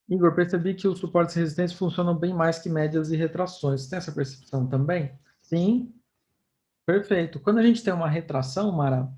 Igor, percebi que os suportes e resistências funcionam bem mais que médias e retrações. Você tem essa percepção também? Sim, perfeito. Quando a gente tem uma retração, Mara,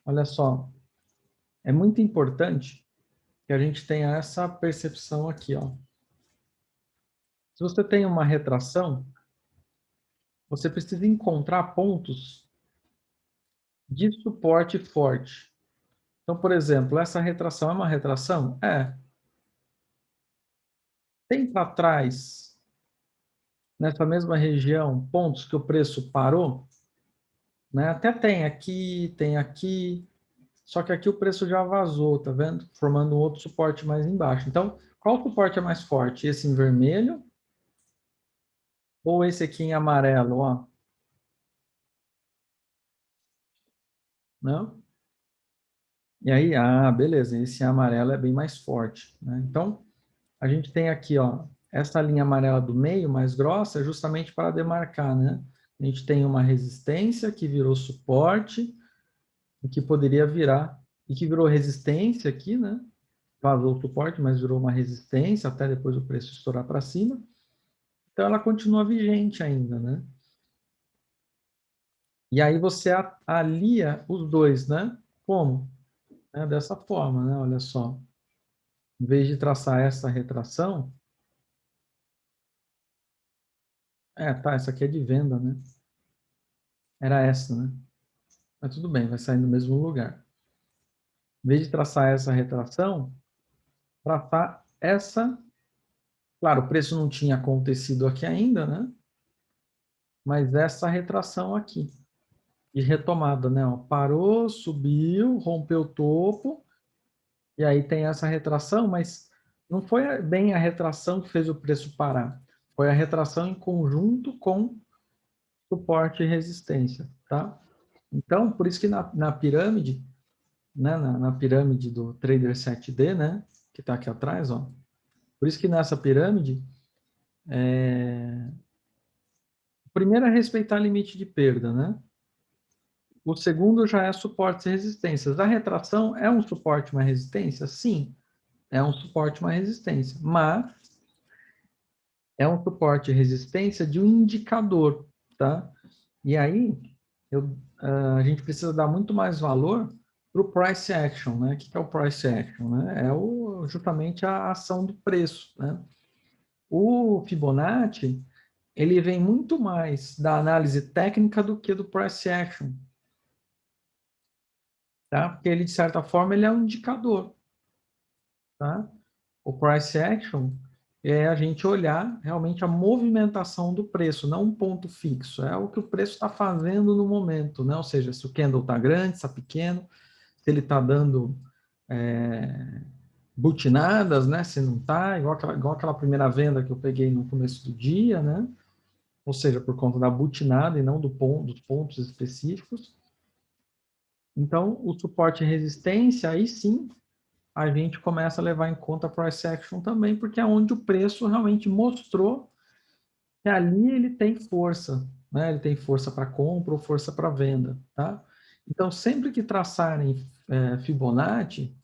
olha só, é muito importante que a gente tenha essa percepção aqui, ó. Se você tem uma retração, você precisa encontrar pontos de suporte forte. Então, por exemplo, essa retração é uma retração? É. Tem para trás, nessa mesma região, pontos que o preço parou? Né? Até tem aqui, só que aqui o preço já vazou, tá vendo? Formando um outro suporte mais embaixo. Então, qual suporte é mais forte? Esse em vermelho ou esse aqui em amarelo, ó? Não? E aí, beleza, esse em amarelo é bem mais forte, né? Então, a gente tem aqui, ó, essa linha amarela do meio, mais grossa, é justamente para demarcar, né? A gente tem uma resistência que virou suporte, e que poderia virar, e que virou resistência aqui, né? Vazou o suporte, mas virou uma resistência até depois o preço estourar para cima. Então ela continua vigente ainda, né? E aí você alia os dois, né? Como? Dessa forma, né? Olha só. Em vez de traçar essa retração, tá, essa aqui é de venda, né? Era essa, né? Mas tudo bem, vai sair no mesmo lugar. Em vez de traçar essa retração, traçar essa. Claro, o preço não tinha acontecido aqui ainda, né? Mas essa retração aqui, de retomada, né? Ó, parou, subiu, rompeu o topo, e aí tem essa retração, mas não foi bem a retração que fez o preço parar. Foi a retração em conjunto com suporte e resistência, tá? Então, por isso que na pirâmide, né, na pirâmide do Trader 7D, né, que está aqui atrás, ó, por isso que nessa pirâmide, o primeiro é respeitar limite de perda, né? O segundo já é suportes e resistências. A retração é um suporte, uma resistência? Sim, é um suporte, uma resistência. Mas é um suporte e resistência de um indicador, tá? E aí, a gente precisa dar muito mais valor para o price action, né? O que é o price action? Né? Justamente a ação do preço, né? O Fibonacci, ele vem muito mais da análise técnica do que do price action, tá? Porque ele, de certa forma, ele é um indicador, tá? O price action é a gente olhar realmente a movimentação do preço, não um ponto fixo. É o que o preço está fazendo no momento, né? Ou seja, se o candle está grande, está pequeno, se ele está dando butinadas, né? Se não está, igual aquela primeira venda que eu peguei no começo do dia, né? Ou seja, por conta da butinada e não dos pontos específicos. Então, o suporte e resistência, aí sim, a gente começa a levar em conta a price action também, porque é onde o preço realmente mostrou que ali ele tem força, né? Ele tem força para compra ou força para venda, tá? Então, sempre que traçarem Fibonacci,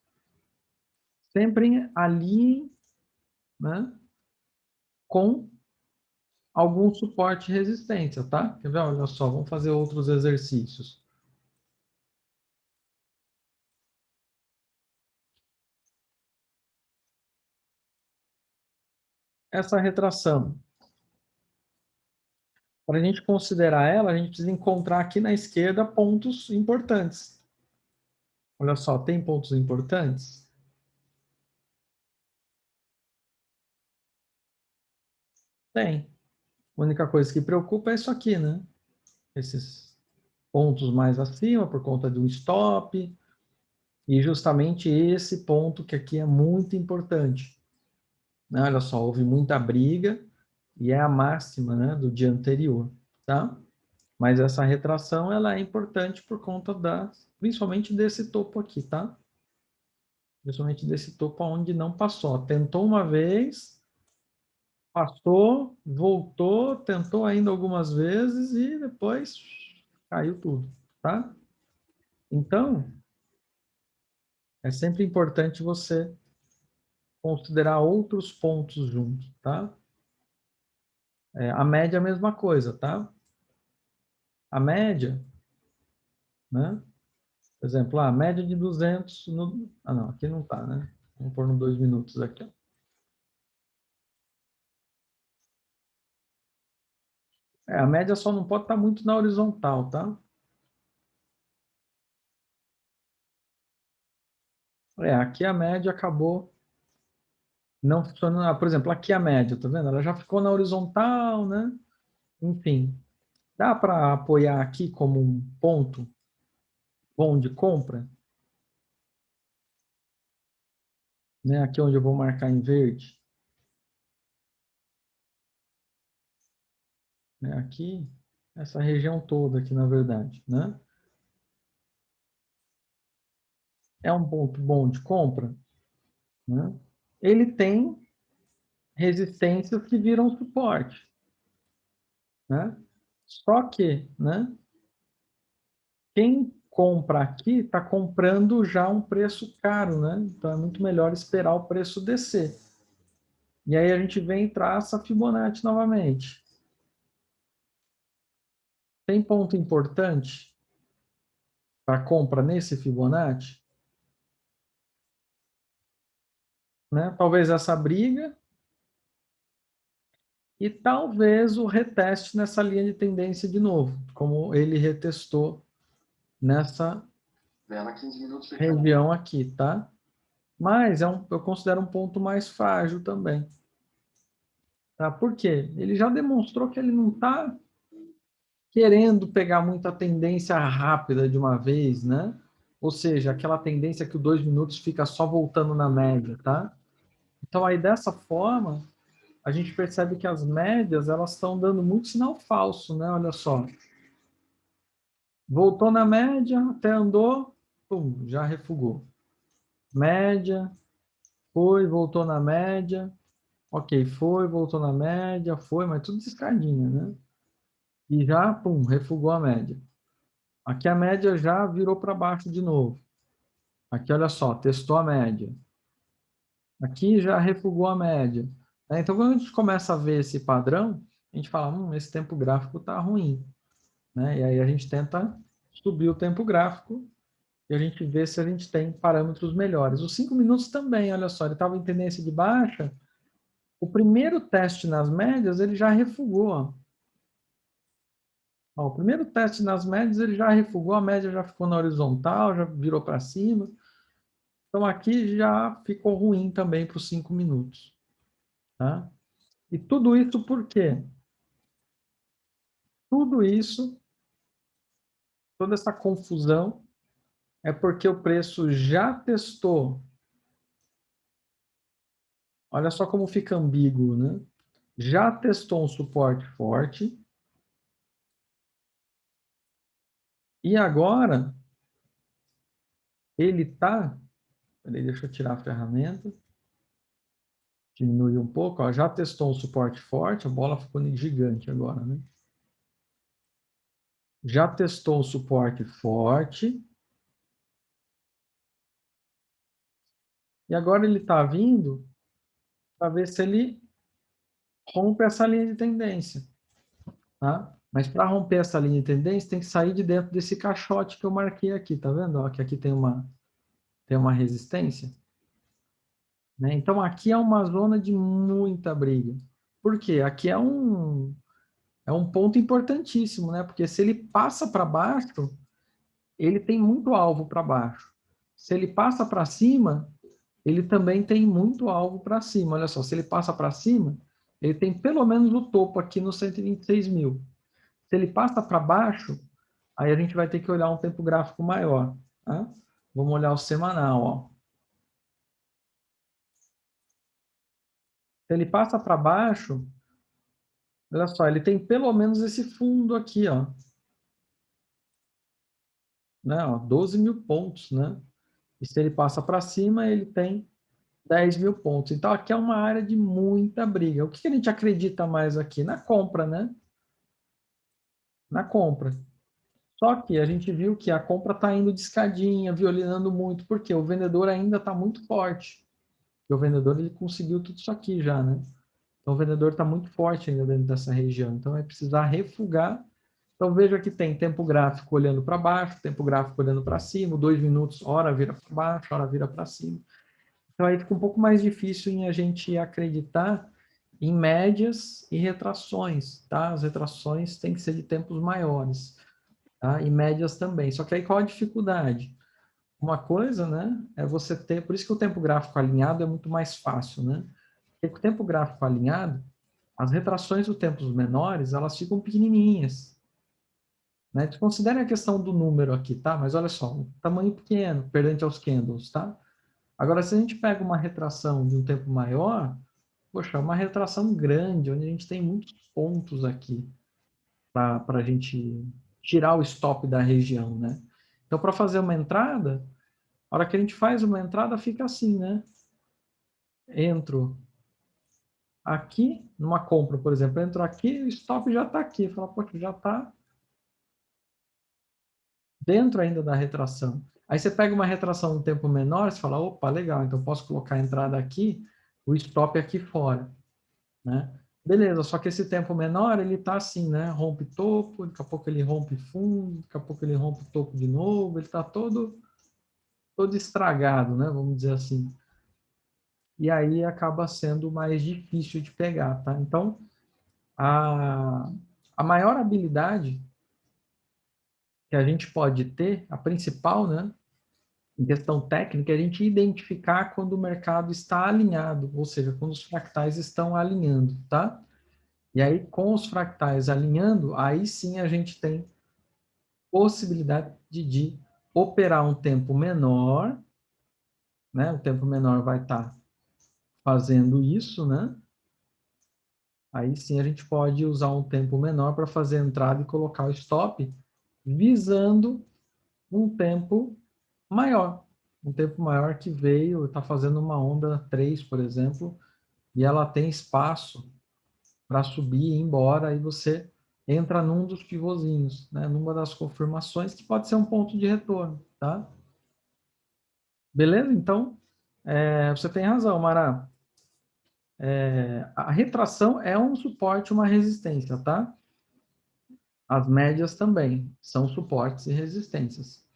sempre alinhem, né, com algum suporte e resistência, tá? Quer ver? Olha só, vamos fazer outros exercícios. Essa retração, para a gente considerar ela, a gente precisa encontrar aqui na esquerda pontos importantes. Olha só, tem pontos importantes? Tem. A única coisa que preocupa é isso aqui, né? Esses pontos mais acima por conta do stop, e justamente esse ponto que aqui é muito importante. Né? Olha só, houve muita briga e é a máxima, né, do dia anterior, tá? Mas essa retração ela é importante por conta principalmente desse topo aqui, tá? Principalmente desse topo onde não passou. Tentou uma vez, passou, voltou, tentou ainda algumas vezes e depois caiu tudo, tá? Então, é sempre importante você considerar outros pontos juntos, tá? A média é a mesma coisa, tá? A média, né? Por exemplo, a média de 200 no... Ah, não, aqui não tá, né? Vamos pôr no 2 minutos aqui, ó. A média só não pode estar muito na horizontal, tá? Aqui a média acabou não funcionando. Por exemplo, aqui a média, tá vendo? Ela já ficou na horizontal, né? Enfim, dá para apoiar aqui como um ponto bom de compra, né? Aqui onde eu vou marcar em verde, né? Aqui, essa região toda aqui, na verdade, né? É um ponto bom de compra, né? Ele tem resistências que viram suporte, né? Só que, né? Quem compra aqui está comprando já um preço caro, né? Então é muito melhor esperar o preço descer. E aí a gente vem e traça a Fibonacci novamente. Tem ponto importante para compra nesse Fibonacci, né? Talvez essa briga e talvez o reteste nessa linha de tendência de novo, como ele retestou nessa região aqui, tá? Mas eu considero um ponto mais frágil também. Tá? Por quê? Ele já demonstrou que ele não está querendo pegar muita tendência rápida de uma vez, né? Ou seja, aquela tendência que o 2 minutos fica só voltando na média, tá? Então, aí dessa forma, a gente percebe que as médias, elas estão dando muito sinal falso, né? Olha só. Voltou na média, até andou, pum, já refugou. Média, foi, voltou na média, ok, foi, voltou na média, foi, mas tudo de escadinha, né? E já, pum, refugou a média. Aqui a média já virou para baixo de novo. Aqui, olha só, testou a média. Aqui já refugou a média. Então, quando a gente começa a ver esse padrão, a gente fala, esse tempo gráfico está ruim. Né? E aí a gente tenta subir o tempo gráfico e a gente vê se a gente tem parâmetros melhores. Os 5 minutos também, olha só, ele estava em tendência de baixa. O primeiro teste nas médias, ele já refugou. Ó, o primeiro teste nas médias, ele já refugou, a média já ficou na horizontal, já virou para cima. Então, aqui já ficou ruim também para os 5 minutos. Tá? E tudo isso por quê? Tudo isso, toda essa confusão, é porque o preço já testou. Olha só como fica ambíguo, né? Já testou um suporte forte. E agora, ele está... Peraí, deixa eu tirar a ferramenta. Diminuir um pouco. Ó, já testou um suporte forte. A bola ficou gigante agora, né? Já testou um suporte forte. E agora ele está vindo para ver se ele rompe essa linha de tendência. Tá? Mas para romper essa linha de tendência, tem que sair de dentro desse caixote que eu marquei aqui, tá vendo? Ó, que aqui tem uma resistência. Né? Então, aqui é uma zona de muita briga. Por quê? Aqui é um ponto importantíssimo, né? Porque se ele passa para baixo, ele tem muito alvo para baixo. Se ele passa para cima, ele também tem muito alvo para cima. Olha só, se ele passa para cima, ele tem pelo menos o topo aqui no 126 mil. Se ele passa para baixo, aí a gente vai ter que olhar um tempo gráfico maior. Tá? Vamos olhar o semanal. Ó. Se ele passa para baixo, olha só, ele tem pelo menos esse fundo aqui, ó. Né? Ó, 12 mil pontos, né? E se ele passa para cima, ele tem 10 mil pontos. Então, aqui é uma área de muita briga. O que a gente acredita mais aqui? Na compra, né? Na compra. Só que a gente viu que a compra está indo de escadinha, violinando muito, porque o vendedor ainda está muito forte. E o vendedor, ele conseguiu tudo isso aqui já, né? Então, o vendedor está muito forte ainda dentro dessa região. Então, vai precisar refugar. Então, veja que tem tempo gráfico olhando para baixo, tempo gráfico olhando para cima, 2 minutos, hora vira para baixo, hora vira para cima. Então, aí fica um pouco mais difícil em a gente acreditar em médias e retrações, tá? As retrações têm que ser de tempos maiores, tá? E médias também. Só que aí qual a dificuldade? Uma coisa, né, é você ter... Por isso que o tempo gráfico alinhado é muito mais fácil, né? Porque com o tempo gráfico alinhado, as retrações dos tempos menores, elas ficam pequenininhas, né? Desconsidere a questão do número aqui, tá? Mas olha só, um tamanho pequeno, perdente aos candles, tá? Agora, se a gente pega uma retração de um tempo maior, poxa, é uma retração grande, onde a gente tem muitos pontos aqui para a gente tirar o stop da região, né? Então, para fazer uma entrada, a hora que a gente faz uma entrada, fica assim, né? Entro aqui, numa compra, por exemplo, entro aqui, o stop já está aqui. Fala, poxa, já está dentro ainda da retração. Aí você pega uma retração um tempo menor, você fala, opa, legal, então posso colocar a entrada aqui, o stop aqui fora, né? Beleza, só que esse tempo menor, ele tá assim, né? Rompe topo, daqui a pouco ele rompe fundo, daqui a pouco ele rompe topo de novo, ele tá todo estragado, né? Vamos dizer assim. E aí acaba sendo mais difícil de pegar, tá? Então, a, a maior habilidade que a gente pode ter, a principal, né? Em questão técnica, é a gente identificar quando o mercado está alinhado, ou seja, quando os fractais estão alinhando, tá? E aí, com os fractais alinhando, aí sim a gente tem possibilidade de operar um tempo menor, né? O tempo menor vai estar fazendo isso, né? Aí sim a gente pode usar um tempo menor para fazer a entrada e colocar o stop, visando um tempo maior. Um tempo maior que veio, está fazendo uma onda 3, por exemplo, e ela tem espaço para subir e ir embora, aí você entra num dos pivôzinhos, né? Numa das confirmações, que pode ser um ponto de retorno, tá? Beleza? Então, você tem razão, Mara. A retração é um suporte, uma resistência, tá? As médias também são suportes e resistências.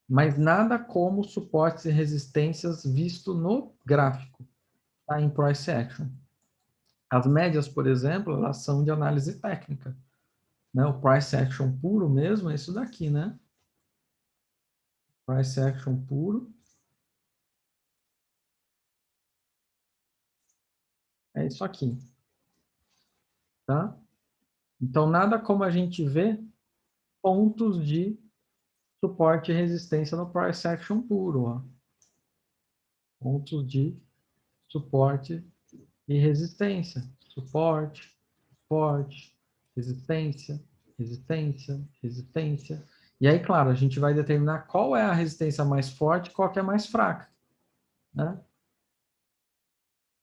Mas nada como suportes e resistências visto no gráfico, tá? Em price action. As médias, por exemplo, elas são de análise técnica, né? O price action puro mesmo é isso daqui, né? Price action puro é isso aqui, tá? Então, nada como a gente ver pontos de suporte e resistência no price action puro, ó. Pontos de suporte e resistência. Suporte, suporte, resistência, resistência, resistência. E aí, claro, a gente vai determinar qual é a resistência mais forte e qual que é mais fraca, né?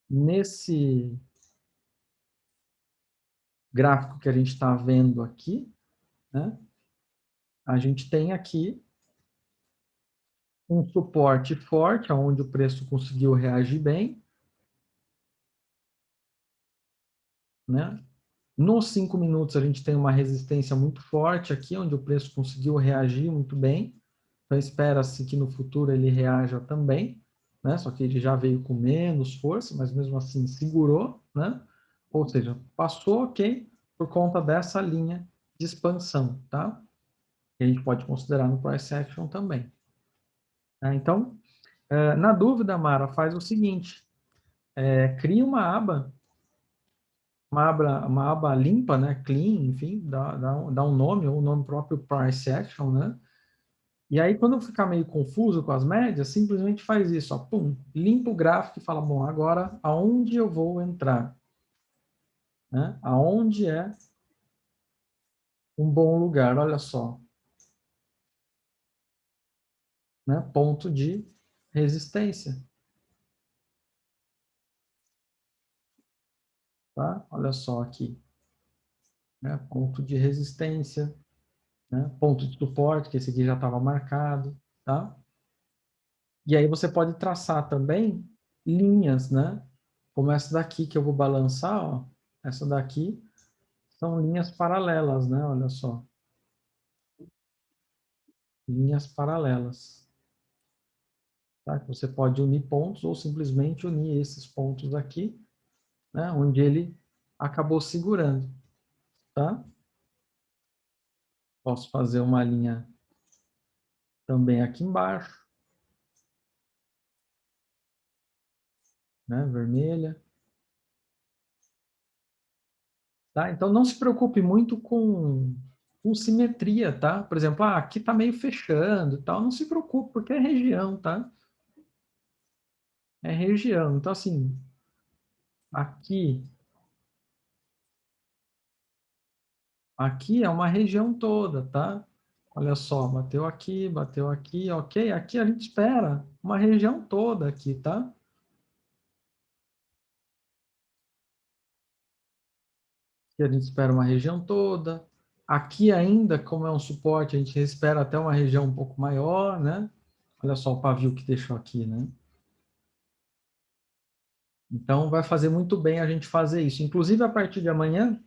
Nesse gráfico que a gente está vendo aqui, né? A gente tem aqui um suporte forte, onde o preço conseguiu reagir bem, né? Nos 5 minutos, a gente tem uma resistência muito forte aqui, onde o preço conseguiu reagir muito bem. Então, espera-se que no futuro ele reaja também, né? Só que ele já veio com menos força, mas mesmo assim segurou, né? Ou seja, passou ok por conta dessa linha de expansão, tá? Que a gente pode considerar no price action também. Tá? Então, na dúvida, Mara, faz o seguinte: cria uma aba limpa, né? Clean, enfim, dá um nome, ou o nome próprio price action, né? E aí, quando ficar meio confuso com as médias, simplesmente faz isso, ó, pum, limpa o gráfico e fala, bom, agora aonde eu vou entrar? Né? Aonde é um bom lugar? Olha só, né? Ponto de resistência, tá? Olha só aqui, né? Ponto de resistência, né? Ponto de suporte, que esse aqui já estava marcado, tá? E aí você pode traçar também linhas, né? Como essa daqui que eu vou balançar, ó. Essa daqui são linhas paralelas, né? Olha só. Linhas paralelas. Tá? Você pode unir pontos ou simplesmente unir esses pontos aqui, né? Onde ele acabou segurando, tá? Posso fazer uma linha também aqui embaixo, né? Vermelha. Tá? Então, não se preocupe muito com simetria, tá? Por exemplo, aqui tá meio fechando e tal. Não se preocupe, porque é região, tá? É região. Então, assim, aqui é uma região toda, tá? Olha só, bateu aqui, ok? Aqui a gente espera uma região toda aqui, tá? Aqui a gente espera uma região toda. Aqui ainda, como é um suporte, a gente espera até uma região um pouco maior, né? Olha só o pavio que deixou aqui, né? Então, vai fazer muito bem a gente fazer isso. Inclusive, a partir de amanhã,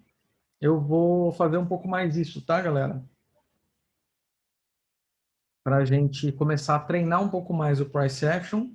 eu vou fazer um pouco mais isso, tá, galera? Para a gente começar a treinar um pouco mais o price action